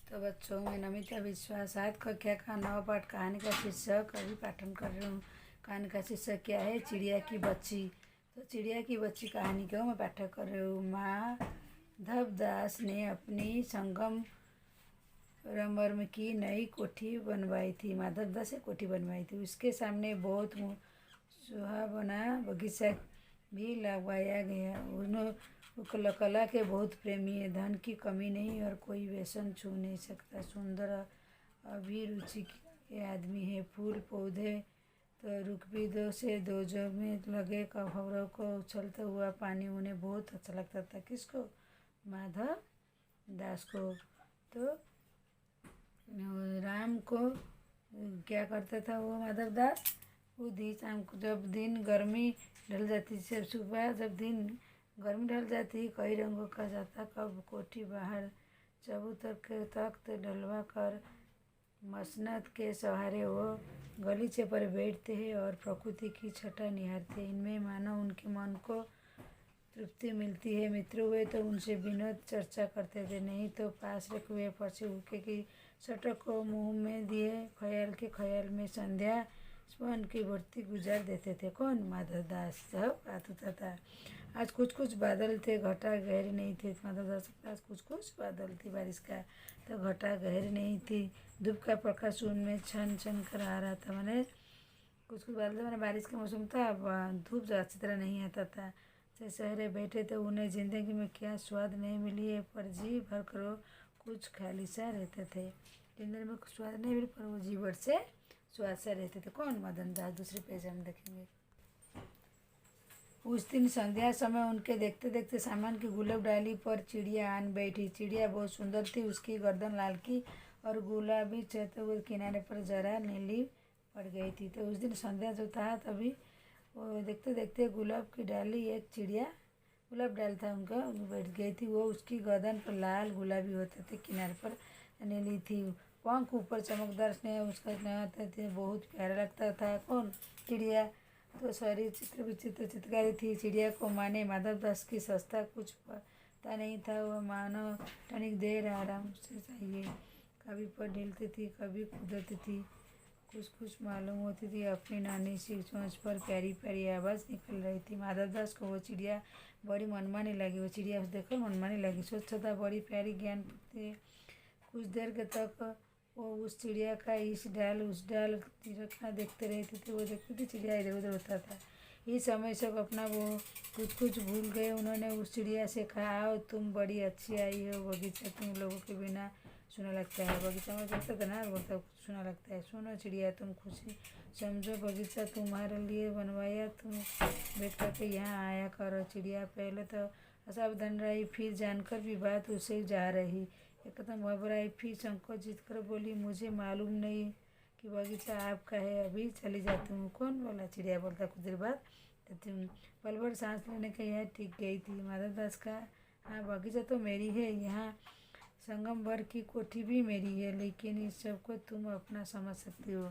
तो बच्चों, मैं नमिता विश्वास 7 कक्षा का नवा पाठ कहानी का शीर्षक अभी पाठन कर रही हूँ। कहानी का शीर्षक क्या है? चिड़िया की बच्ची। तो चिड़िया की बच्ची कहानी को मैं पाठन कर रही हूँ। माधवदास ने अपनी संगमरमर की नई कोठी बनवाई थी। माधवदास ने कोठी बनवाई थी। उसके सामने बहुत सुहावना बगीचा भी लगवाया गया। उन्होंने कला के बहुत प्रेमी है। धन की कमी नहीं और कोई व्यसन छू नहीं सकता। सुंदर अभिरुचि के आदमी है। फूल पौधे तो रुखबिदों से दोजों में लगे कभरों को उछलता हुआ पानी उन्हें बहुत अच्छा लगता था। किसको? माधव दास को। तो राम को क्या करता था वो माधव दास? वो दी शाम को जब दिन गर्मी ढल जाती, से सुबह जब दिन गर्मी ढल जाती, कई रंगों का जाता कब कोठी बाहर चबूतर के तख्त डलवा कर मसनद के सहारे वो गलीचे पर बैठते हैं और प्रकृति की छटा निहारते हैं। इनमें मानो उनके मन को तृप्ति मिलती है। मित्र हुए तो उनसे विनोद चर्चा करते थे, नहीं तो पास रखे हुए पक्षी हुक्के की सटक को मुंह में दिए ख्याल के ख्याल में संध्या स्वन की बढ़ती गुजार देते थे। कौन? माधवदास। जब बात होता था। आज कुछ कुछ बादल थे, घटा गहरी नहीं थी। माधवदास आज कुछ कुछ बादल थी बारिश का, तो घटा गहरी नहीं थी। धूप का प्रकाश उनमें छन छन कर आ रहा था। मैंने कुछ कुछ बादल, मैंने बारिश का मौसम था, धूप जो अच्छी तरह नहीं आता था। से शहरे बैठे तो उन्हें ज़िंदगी में क्या स्वाद नहीं मिली है, पर जी भर करो कुछ खाली सा रहते थे। जिंदगी में कुछ स्वाद नहीं मिली, पर वो जी भर से स्वाद सा रहते थे। कौन? मदन दास। दूसरे पेज हम देखेंगे। उस दिन संध्या समय उनके देखते देखते सामान की गुलाब डाली पर चिड़िया आन बैठी। चिड़िया बहुत सुंदर थी। उसकी गर्दन लाल की और गुलाबी चलते हुए किनारे पर जरा नीली पड़ गई थी। तो उस दिन संध्या जो था, तभी वो देखते देखते गुलाब की डाली एक चिड़िया, गुलाब डाल था उनका, बैठ गई थी। वो उसकी गर्दन पर लाल गुलाबी होते थे, किनारे पर नीली थी। पंख ऊपर चमकदार स्नेह, उसका स्नेह थे, बहुत प्यारा लगता था। कौन? चिड़िया। तो सारी चित्र विचित्र चित्रकारी थी। चिड़िया को माने माधवदास की सस्ता कुछ पता नहीं था। वह मानो तनिक देर आराम से चाहिए। कभी पर ढिलती थी, कभी कूदती थी, कुछ कुछ मालूम होती थी। अपनी नानी सी चोंच पर प्यारी प्यारी आवाज़ निकल रही थी। माधवदास को वो चिड़िया बड़ी मनमानी लगी। वो चिड़िया देखकर मनमानी लगी। स्वच्छता बड़ी प्यारी, ज्ञान थी। कुछ देर के तक वो उस चिड़िया का इस डाल उस डाल तिरकना देखते रहते थे। वो देखते थे, चिड़िया इधर उधर होता था। इस समय सब अपना वो कुछ कुछ भूल गए। उन्होंने उस चिड़िया से कहा, आओ तुम बड़ी अच्छी आई हो। बगीचा तुम लोगों के बिना सुना लगता है। बगीचा में देखता था ना, बोलता कुछ सुना लगता है। सुनो चिड़िया, तुम खुशी समझो, बगीचा तुम्हारे लिए बनवाया, तुम बैठ करके यहाँ आया करो। चिड़िया पहले तो असावधान रही, फिर जानकर भी बात उसे जा रही एकदम घबराई, फिर संकोच जीत कर बोली, मुझे मालूम नहीं कि बगीचा आपका है, अभी चली जाती हूँ। कौन बोला? चिड़िया बोलता कुछ देर बाद। पल भर सांस लेने के यह टिक गई थी। माधवदास का, हाँ बगीचा तो मेरी है, यहाँ संगम भर की कोठी भी मेरी है, लेकिन इस सबको तुम अपना समझ सकती हो।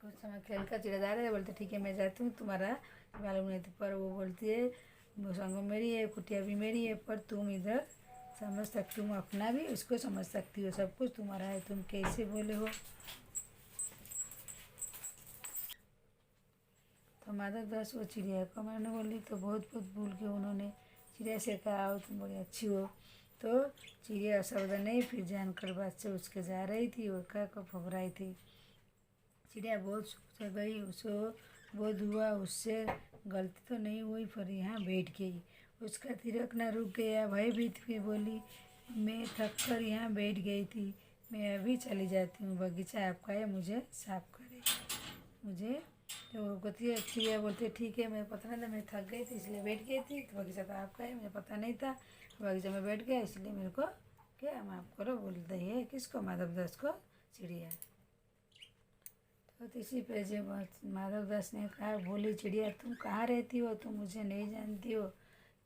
कुछ समय खेल का चिड़िया जा रहे थे, बोलते ठीक है मैं जाती हूँ, तुम्हारा मालूम नहीं था। पर वो बोलती है संगम मेरी है, कुटिया भी मेरी है, पर तुम इधर समझ सकती, तुम अपना भी उसको समझ सकती हो, सब कुछ तुम्हारा है, तुम कैसे बोले हो? तो माधवदास वो चिड़िया को मैंने बोली तो बहुत बहुत भूल के उन्होंने चिड़िया से कहा, आओ तुम बड़ी अच्छी हो। तो चिड़िया असावधान नहीं, फिर जानकर बात से उसके जा रही थी और का घबराई थी। चिड़िया बहुत सुख से गई। उसको बोध हुआ उससे गलती तो नहीं हुई, पर यहाँ बैठ गई। उसका तिरकना रुक गया। भयभीत हुई बोली, मैं थक कर यहाँ बैठ गई थी, मैं अभी चली जाती हूँ। बगीचा आपका है, मुझे साफ करे, मुझे। तो वो कहती है, चिड़िया बोलती है ठीक है, मैं पता नहीं था, मैं थक गई थी इसलिए बैठ गई थी। तो बगीचा तो आपका है, मुझे पता नहीं था, बगीचा में बैठ गया इसलिए मेरे को क्या माफ़ करो बोलती है। किसको? माधवदास को चिड़िया। तो तीसरी पेज माधवदास ने कहा, बोली चिड़िया तुम कहाँ रहती हो? तुम मुझे नहीं जानती हो।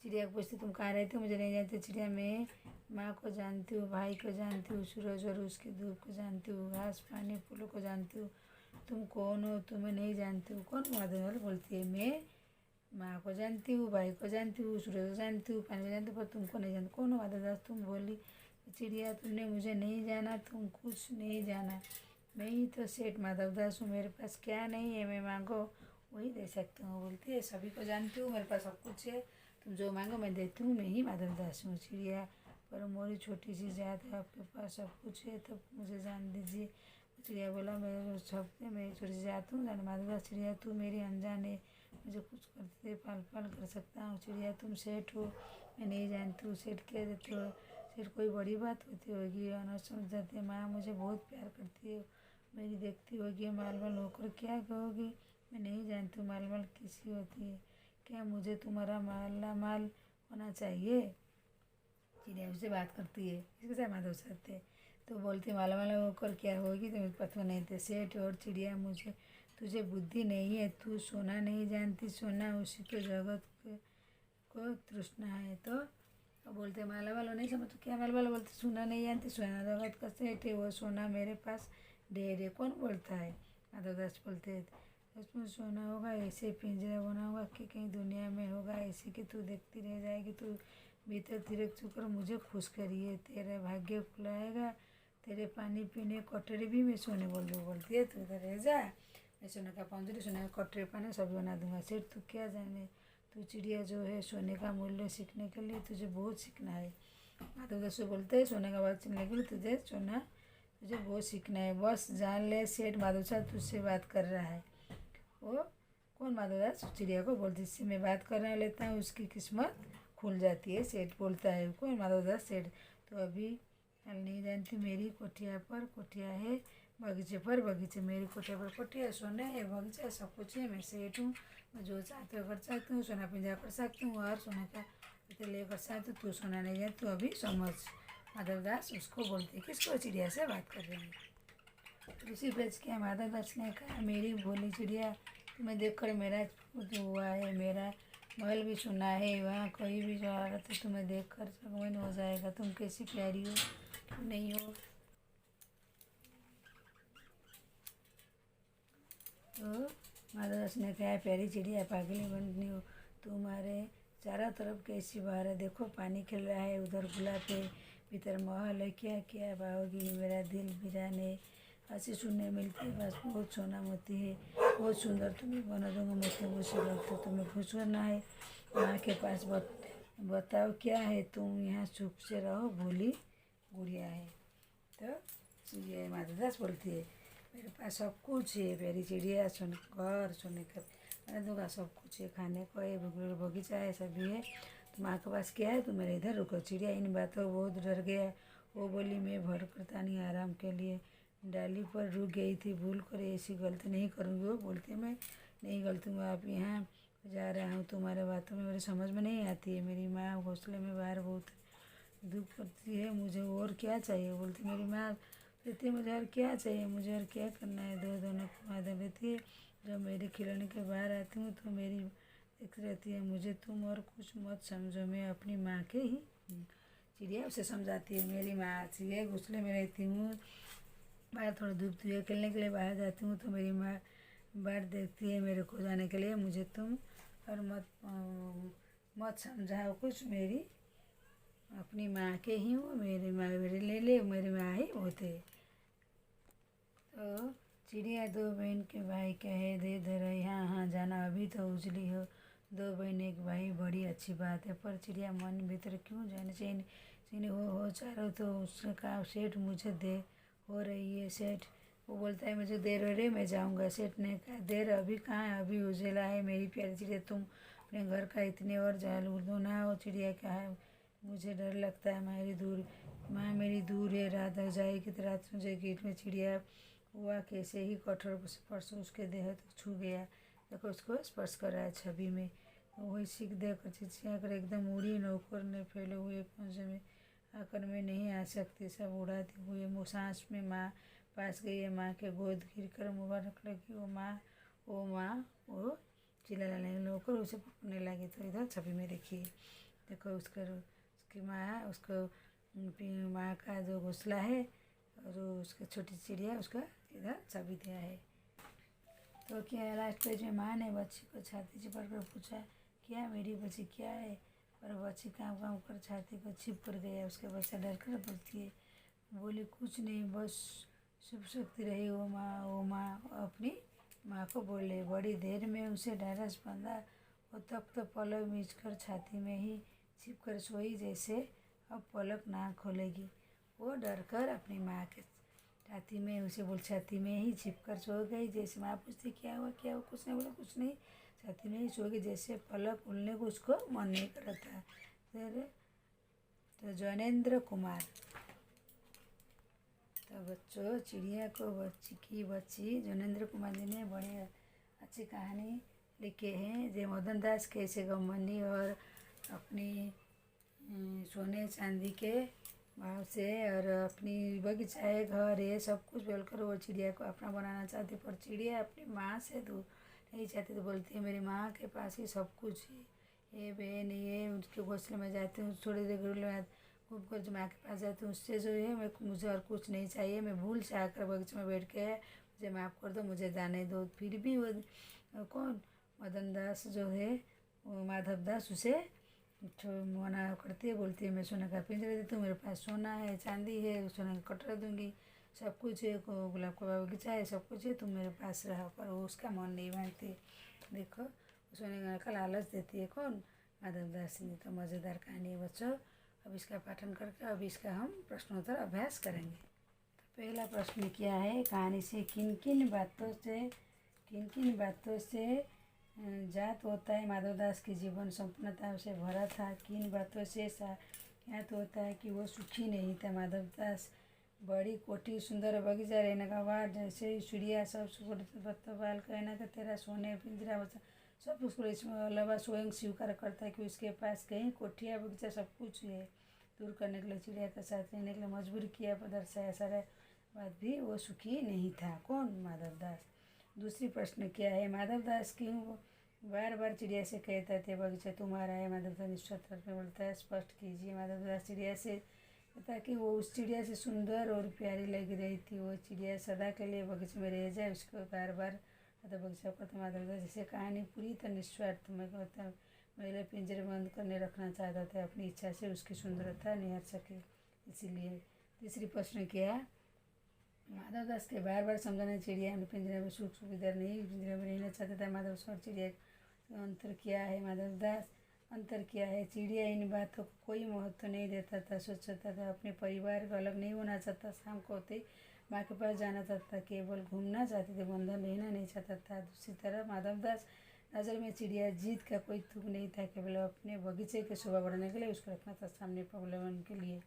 चिड़िया को पूछती, तुम कहाँ रहती हो? मुझे नहीं जानती। चिड़िया, मैं माँ को जानती हूँ, भाई को जानती हूँ, सूरज और उसकी धूप को जानती हूँ, घास पानी फूलों को जानती हूँ, तुम कौन हो? तुम्हें नहीं जानती हूँ। कौन? माधव बोलती है, मैं माँ को जानती हूँ, भाई को जानती हूँ, सूरज को जानती हूँ, पानी को जानती हूँ, पर तुमको नहीं जानती। कौन हो? माधवदास। तुम बोली चिड़िया तुमने मुझे नहीं जाना, तुम कुछ नहीं जाना, मैं ही तो सेठ माधवदास हूँ, मेरे पास क्या नहीं है मैं मांगो वही दे सकती हूँ। बोलती है सभी को जानती हूँ, मेरे पास सब कुछ है, तुम जो मांगो मैं देती हूँ, मैं ही माधवदास हूँ। चिड़िया पर मोरी छोटी सी जात है, आपके पास सब कुछ है तो मुझे जान दीजिए। चिड़िया बोला मैं सब मैं छोटी सी जात हूँ जान माधवदास। चिड़िया तू मेरी अनजान है, मुझे कुछ करते पाल पाल कर सकता हूँ। चिड़िया तुम सेठ हो, मैं नहीं जानती हूँ सेठ कह देते हो, सेठ कोई बड़ी बात होती होगी और न समझ जाते। माँ मुझे बहुत प्यार करती है, मेरी देखती होगी, मालवाल होकर क्या कहोगी, मैं नहीं जानती हूँ मालवाल किसी होती है, क्या मुझे तुम्हारा माला माल होना चाहिए। चिड़िया उससे बात करती है, इसके साथ माधव सकते तो बोलती माला माला होकर क्या होगी, तो मुझे पता नहीं थे। सेठ और चिड़िया मुझे तुझे बुद्धि नहीं है, तू सोना नहीं जानती, सोना उसी को जगत को तृष्णा है। तो बोलते माला वाला नहीं समझ तो क्या माला वाला बोलते सोना नहीं जानती, सोना जगत का सेठ है, वो सोना मेरे पास ढेर है। कौन बोलता है? माधवदास बोलते उसमें सोना होगा ऐसे पिंजरा बना होगा कि कहीं दुनिया में होगा ऐसे कि तू देखती रह जाएगी, तू भीतर तिरक चुकर मुझे खुश करिए, तेरा भाग्य खुलाएगा, तेरे पानी पीने कटोरी भी मैं सोने बोलती है, तू इधर रह जा, मैं सोने का पंजरी सोने का कटोरी पानी सब बना दूंगा। सेठ तू क्या जाने, तू चिड़िया जो है सोने का मूल्य सीखने के लिए तुझे बहुत सीखना है। माधवदास बोलते हैं सोने का बात सीखने के लिए तुझे बहुत सीखना है, बस जान ले सेठ माधवदास तुझसे बात कर रहा है। वो कौन? माधवदास चिड़िया को बोलती इससे मैं बात करने लेता हूँ उसकी किस्मत खुल जाती है। सेठ बोलता है कौन? माधवदास सेठ तो अभी हाल नहीं जानती, मेरी कोठिया पर कोठिया है, बगीचे पर बगीचे, मेरी कोठिया पर कोठिया, सोना है बगीचा सब कुछ है, मैं सेठ हूँ, मैं जो चाहते हो कर सकती हूँ, सोना पिंजरा कर सकती हूँ और सोने का लेकर सकती हूँ, तू सोना नहीं जाए तू अभी समझ। माधवदास उसको बोलते किसको? चिड़िया से बात कर रही है। उसी पेज के माधवदास ने कहा मेरी भोली चिड़िया, तुम्हें देखकर मेरा खुद हुआ है, मेरा महल भी सुना है, वहाँ कोई भी जो आ रहा तो तुम्हें देख कर सरगमन हो जाएगा, तुम कैसी प्यारी हो क्यों नहीं हो। तो माधवदास ने कहा प्यारी चिड़िया पागली बनी हो, तुम्हारे चारों तरफ कैसी बहार है, देखो पानी खिल रहा है, उधर गुलाब है, भीतर महल है, क्या क्या पाओगी, मेरा दिल वीरान है, हंसी सुनने मिलती है बस बहुत सोना मोती है, बहुत सुंदर तुम्हें बना दूंगा, मुझसे मुझसे लगता तुम्हें खुश करना है, माँ के पास बताओ क्या है, तुम यहाँ सुख से रहो, भोली गुड़िया है। तो ये माधवदास बोलती है मेरे पास सब कुछ है, प्यारी चिड़िया, घर सोने का बना दूंगा, सब कुछ है, खाने को है, बगीचा है, सभी है, तो माँ के पास क्या है, तुम मेरे इधर रुको। चिड़िया इन बातों बहुत डर गया, वो बोली मैं भर करता नहीं आराम के लिए डाली पर रुक गई थी, भूल कर ऐसी गलती नहीं करूँगी। वो बोलती मैं नहीं गलती हूँ, आप यहाँ जा रहा हूँ, तुम्हारे बातों में मेरी समझ में नहीं आती है, मेरी माँ घोंसले में बाहर बहुत दुख करती है, मुझे और क्या चाहिए। बोलती मेरी माँ कहती है मुझे और क्या चाहिए, मुझे और क्या करना है। दोनों को आदत रहती है, जब मेरे खिलौने के बाहर आती हूँ तो मेरी देखती रहती है, मुझे तुम और कुछ मत समझो, मैं अपनी माँ के ही हूँ। चिड़िया उसे समझाती है मेरी माँ अच्छी है, घोंसले में रहती हूँ, बाहर थोड़ा धूप है, खेलने के लिए बाहर जाती हूँ तो मेरी माँ बाहर देखती है मेरे को जाने के लिए, मुझे तुम और मत समझाओ कुछ, मेरी अपनी माँ के ही हूँ, मेरी माँ मेरे ले मेरी माँ ही होते। तो चिड़िया दो बहन के भाई कहे दे धर हाँ हाँ जाना अभी तो उजली हो, दो बहन एक भाई बड़ी अच्छी बात है, पर चिड़िया मन भीतर क्यों जाने चीनी हो चारों तो उसका सेठ मुझे दे हो रही है। सेठ वो बोलता है मुझे देर हो रही मैं जाऊँगा। सेठ ने कहा देर अभी कहाँ है, अभी उजला है मेरी प्यारी चिड़िया, तुम अपने घर का इतने और जाल उड़ो ना हो। चिड़िया कहा मुझे डर लगता है, माँ मेरी दूर है, रात हो जाएगी तो रात मुझे गेट में। चिड़िया हुआ कैसे ही कठोर स्पर्श उसके देह तक छू गया, देखो उसको स्पर्श कर रहा है छवि में, वही सीख देकर चिड़चिड़ा कर एकदम उड़ी, नौकर ने फैले हुए पंजे में आकर मैं नहीं आ सकती, सब उड़ाते हुए वो सांस में माँ पास गई है, माँ के गोद गिर कर मुबारक लगी, वो माँ वो चिल्लाने नौकर उसे पकड़ने लगी। तो इधर छवि में देखिए, देखो उसकी माँ उसको माँ का जो घोंसला है और उसका छोटी चिड़िया उसका इधर छवि दिया है। तो क्या लास्ट पेज में माँ ने बच्ची को छाती चिपट कर पूछा क्या मेरी बच्ची क्या है, पर बच्ची काम काम कर छाती को छिप कर गया। उसका बच्चा डरकर बोलती है, बोली कुछ नहीं, बस शुभ शक्ति रही वो माँ अपनी माँ को बोले। बड़ी देर में उसे ढाढ़स बंधा। वो तब तो पलक मीच कर छाती में ही छिप कर सोई, जैसे अब पलक ना खोलेगी। वो डर कर अपनी माँ के छाती में उसे बोल छाती में ही छिप कर सो गई। जैसे माँ पूछती क्या हुआ क्या हुआ, कुछ नहीं बोला, कुछ नहीं, छाती में ही सो गई। जैसे पलक खुलने को उसको मन नहीं कर रहा था। फिर तो ज्ञानेंद्र कुमार। तो बच्चों, चिड़िया को बच्ची ज्ञानेंद्र कुमार जी ने बड़ी अच्छी कहानी लिखे हैं। जय मदन दास कैसे गमनी और अपनी सोने चांदी के भाव से और अपनी बगीचा है, घर है, सब कुछ बोलकर वो चिड़िया को अपना बनाना चाहती। पर चिड़िया अपनी माँ से दूर नहीं चाहती। तो बोलती है मेरी माँ के पास ही सब कुछ है, ये बहन ये, उसके घोंसले में जाती हूँ, थोड़ी देर घूम कर जो माँ के पास जाती हूँ, उससे जो है मुझे और कुछ नहीं चाहिए। मैं भूल से आकर बगीचे में बैठ के मुझे माफ़ कर दो, मुझे जाने दो। फिर भी वो कौन मदन दास जो है, वो माधव दास उसे मना करती है। बोलती है मैं सोने का पिंजरा देती हूँ, मेरे पास सोना है, चांदी है, सोने का कटोरा दूंगी, सब कुछ है, गुलाब का बगीचा है, सब कुछ है, तुम मेरे पास रहो। पर वो उसका मन नहीं मानती। देखो, सोने का लालच देती है कौन, माधव दास ने। तो मज़ेदार कहानी है बच्चों। अब इसका पाठन करके अब इसका हम प्रश्नोत्तर अभ्यास करेंगे। तो पहला प्रश्न क्या है, कहानी से किन किन बातों से जात होता है माधव दास की जीवन संपन्नता से भरा था। किन बातों से ज्ञात होता है कि वो सुखी नहीं था। माधव दास बड़ी कोठी सुंदर बगीचा रहने का वार, जैसे चिड़िया सब बाल कहना कि तेरा सोने पिंजरा बचा सब उसको इसमें अलावा स्वयं स्वीकार करता है कि उसके पास कहीं कोठिया बगीचा सब कुछ है। दूर करने के लिए चिड़िया के साथ रहने के लिए मजबूर किया, पर दर्शाया सारा बात भी वो सुखी नहीं था। कौन, माधव दास। दूसरी प्रश्न क्या है, माधव दास क्यों बार बार चिड़िया से कहता थे बगीचा तुम्हारा है। माधव दास निश्चित में बोलता है, स्पष्ट कीजिए। माधव दास चिड़िया से कहता कि वो उस चिड़िया से सुंदर और प्यारी लग रही थी, वो चिड़िया सदा के लिए बगीचे में रह जाए, उसको बार बार बगीचा करता। माधव दास जैसे कहानी पूरी तरह निस्वार्थ में कहता महिला पिंजरे बंद करने रखना चाहता था, अपनी इच्छा से उसकी सुंदरता निहार सके इसीलिए। तीसरी प्रश्न क्या, माधव दास के बार बार समझाने चिड़िया में पिंजरे में सुख सुविधा नहीं, पिंजरे में रहना चाहता था। माधव और चिड़िया का अंतर क्या है, माधव दास अंतर क्या है। चिड़िया इन बातों को कोई महत्व नहीं देता था, सोचता था अपने परिवार को अलग नहीं होना चाहता, शाम को होते माँ के पास जाना चाहता, केवल घूमना चाहते थे, बंधन रहना नहीं चाहता था। दूसरी तरफ माधव दास नज़र में चिड़िया जीत का कोई तुक नहीं था, केवल अपने बगीचे की शोभा बढ़ाने के लिए उसको रखना था, सामने प्रॉब्लम के लिए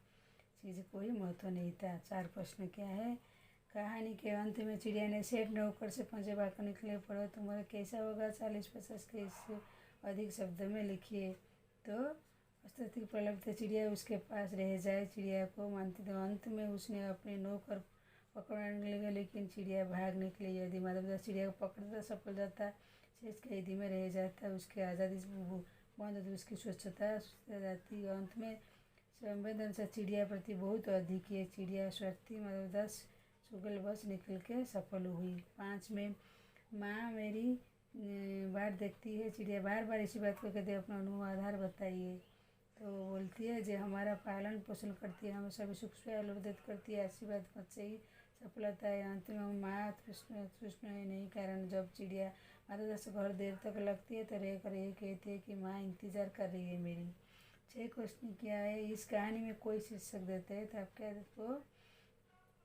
चीज़ कोई महत्व नहीं था। चार प्रश्न क्या है, कहानी के अंत में चिड़िया ने सेठ नौकर से पंजे बाकर निकले, पढ़ो तुम्हारा कैसा होगा, 40-50 के इससे अधिक शब्द में लिखिए। तो अस्तित्व प्रलब्ध चिड़िया उसके पास रह जाए, चिड़िया को मानती। तो अंत में उसने अपने नौकर पकड़ने लगे, लेकिन चिड़िया भाग निकली। यदि माधव दास चिड़िया को पकड़ता सफल जाता, शेष कैदी में रह जाता, उसकी आज़ादी बंद होती, उसकी स्वच्छता जाती। अंत में संवेदनशील चिड़िया प्रति बहुत अधिक है, चिड़िया स्वार्थी माधव दास शुगल बस निकल के सफल हुई। 5 में माँ मेरी बार देखती है, चिड़िया बार बार इसी बात को कहते अपना अनुभव आधार बताइए। तो वो बोलती है जो हमारा पालन पोषण करती है, हमें सभी सुख से आलोकित करती है, आशीर्वाद बच्चे ही सफलता है। अंत में माँ तृष्ण नहीं, कारण जब चिड़िया माधव दास घर देर तक लगती है तो रह कर ये कहती है कि माँ इंतज़ार कर रही है मेरी। 6 क्वेश्चन क्या है, इस कहानी में कोई शीर्षक देते हैं तो आप क्या देखो,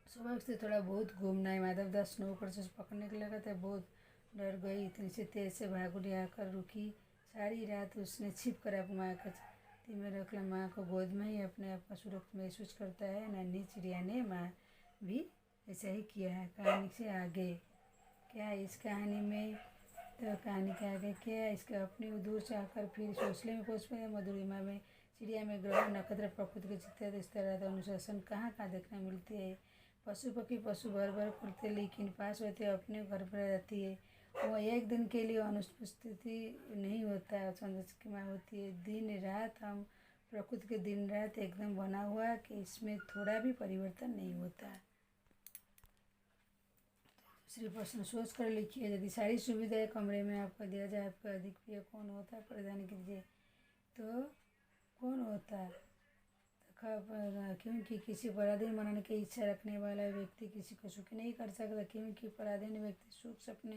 सुबह से थोड़ा बहुत घूमना है। माधव दास नौकर से पकड़ने के लगा था, बहुत डर गई, इतनी से तेज से भागुड़ी आकर रुकी। सारी रात उसने छिप कर अपनी माँ का छाती में रख लिया, माँ को गोद में ही अपने आप का सुरक्षित महसूस करता है। नन्ही चिड़िया ने माँ भी ऐसा ही किया है। कहानी से आगे क्या, इस कहानी में तो कहानी के आगे क्या, इसके अपनी दूर से आकर फिर घोंसले में पहुँच पाए। मधुरिमा में चिड़िया में ग्रह नक्षत्र प्रकृति के चित्र इस तरह अनुशासन कहाँ कहाँ देखने मिलती है। पशु भर भर करते लेकिन पास होते अपने घर पर रहती है। वो एक दिन के लिए अनुपस्थिति नहीं होता है, चंद्रमा होती है। दिन रात हम प्रकृति के दिन रात एकदम बना हुआ कि इसमें थोड़ा भी परिवर्तन नहीं होता। दूसरी प्रश्न सोच कर लिखिए, यदि सारी सुविधाएं कमरे में आपको दिया जाए, आपका अधिक प्रिय कौन होता है, प्रदान कीजिए। तो कौन होता है? क्योंकि किसी पराधीन बनाने की इच्छा रखने वाला व्यक्ति किसी को सुखी नहीं कर सकता, क्योंकि पराधीन व्यक्ति सुख सपने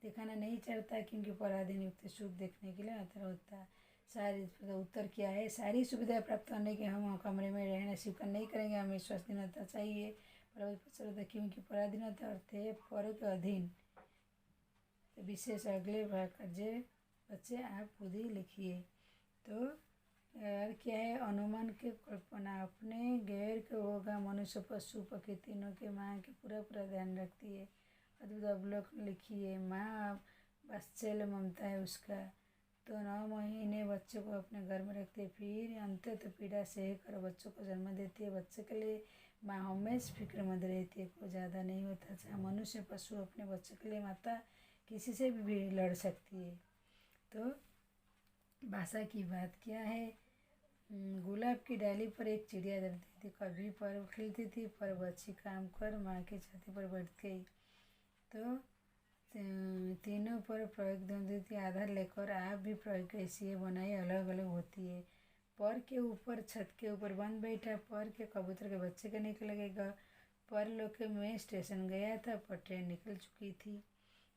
दिखाना नहीं चाहता, क्योंकि पराधीन व्यक्ति सुख देखने के लिए आतुर होता है। सारी उत्तर क्या है? सारी सुविधाएं प्राप्त करने के हम कमरे में रहना स्वीकार नहीं करेंगे, हमें विश्वसनीयता चाहिए। पर क्योंकि पराधीनता अर्थ है पर के अधीन। तो विशेष अगले वाक्य बच्चे आप खुद ही लिखिए। तो यार क्या है? अनुमान की कल्पना अपने गैर के होगा, मनुष्य पशु पक्षी तीनों के माँ के पूरा ध्यान रखती है। अद्भुत अवलोकन लिखिए। माँ वात्सल्य ममता है उसका। तो 9 महीने बच्चों को अपने घर में रखती है, फिर अंत तो पीड़ा सह कर बच्चों को जन्म देती है। बच्चे के लिए माँ हमेशा फिक्रमंद रहती है, कोई ज़्यादा नहीं होता। चाहे मनुष्य पशु अपने बच्चे के लिए माता किसी से भी लड़ सकती है। तो भाषा की बात क्या है? गुलाब की डाली पर एक चिड़िया चढ़ती थी, कभी पर खिलती थी, पर बच्ची काम कर माँ की छाती पर बैठ गई। तो तीनों पर प्रयोग द्वंद्व की आधार लेकर आप भी प्रयोग कैसी है बनाई अलग अलग होती है। पर के ऊपर छत के ऊपर बंद बैठा, पर के कबूतर के बच्चे का निकल गएगा। पर लोग में स्टेशन गया था, पर ट्रेन निकल चुकी थी।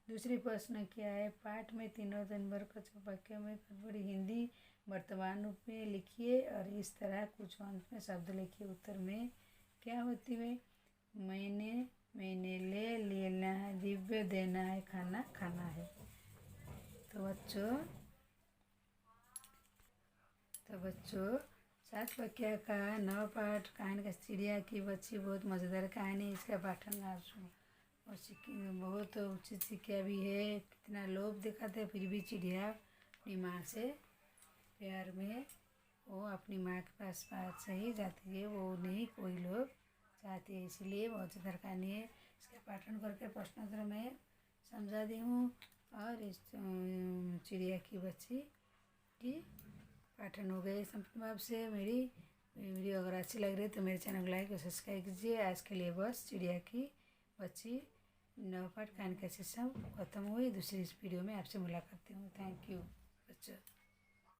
दूसरी प्रश्न क्या है? पाठ में तीनों जनवर का वाक्य में गड़बड़ी हिंदी वर्तमान रूप में लिखिए और इस तरह कुछ अंत में शब्द लिखिए। उत्तर में क्या होती है? मैंने ले लेना है, दिव्य देना है, खाना खाना है। तो बच्चों 7 वाक्य का नव पाठ कहानी का चिड़िया की बच्ची बहुत मज़ेदार कहानी। इसका पाठन आप सुनो और बहुत उचित शिक्षा भी है। कितना लोभ दिखाते फिर भी चिड़िया अपनी माँ से प्यार में वो अपनी माँ के पास से ही जाती है, वो नहीं कोई लोग चाहती है, इसलिए बहुत सुंदर कहानी है। इसका पाठन करके प्रश्नोत्तर में समझा दी हूँ और इस चिड़िया की बच्ची की पाठन हो गए। संपूर्ण से मेरी वीडियो अगर अच्छी लग रही है तो मेरे चैनल को लाइक और सब्सक्राइब कीजिए। आज के लिए बस चिड़िया की बच्ची नवपाठ कहानी का सेशन खत्म हुई। दूसरी इस वीडियो में आपसे मुलाकात करती हूँ। थैंक यू बच्चों।